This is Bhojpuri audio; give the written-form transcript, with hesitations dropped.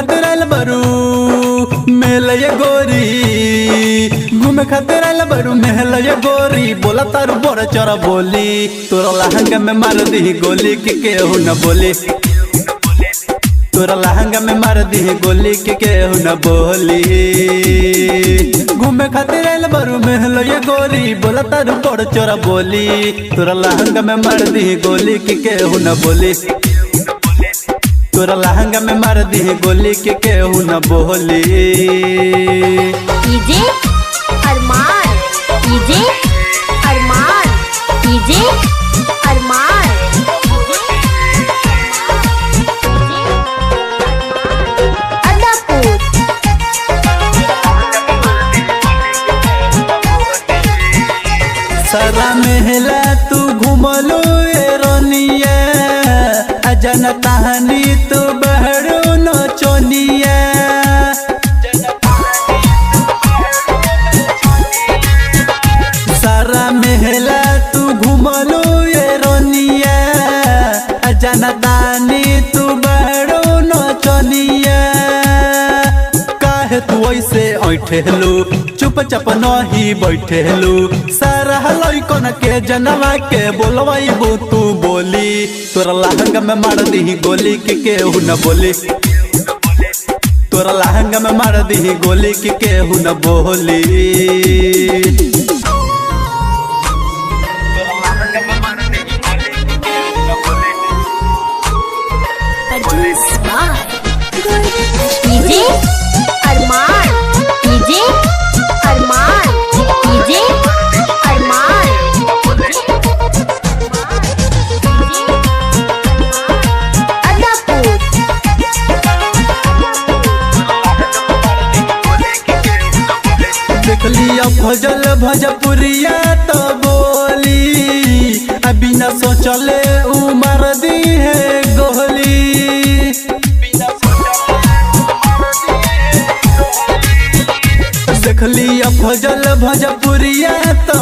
खातिर आइल बरू मेल ये गोरी, घूमे खातिर आइल बरू मेल ये गोरी। बोला तारू बड़ चोरा बोली, तोरा लहंगा में मार दी गोली के केहू न बोली। तोरा लहंगा में मार दी गोली के केहू न बोली। घूमे खातिर आइल बरू मेल ये गोरी, बोला तारू बड़ चोरा बोली। तोरा लहंगा में मार दी गोली के केहू न बोली। तोरा लहंगा में मार दी गोली के केहू न बोली। डीजे अरमान, डीजे अरमान, डीजे अरमान। अदापुर सारा महला तू घुमलो रोनिया, अजन कहानी तू बहरो नचनिया। सारा महला तू घुमलो रोनिया, अजन कहानी तू बहरो नचनिया। काहे तू ऐसे ऐठेलू, चुपचाप नहीं बैठेलू। सारा लइकन के जनवा के बोलवाइबू तू बोली। तोरा लहंगा में मार दी गोली के केहू न बोली। तोरा लहंगा में मार दी गोली के केहू न बोली। डीजे अरमान, डीजे अरमान, डीजे अरमान। अदापुर देख लिया भजल भजपुरिया तो बोली, अभी न सोचले उमर दी है गोली। देख लिया भजल भजपुरिया तो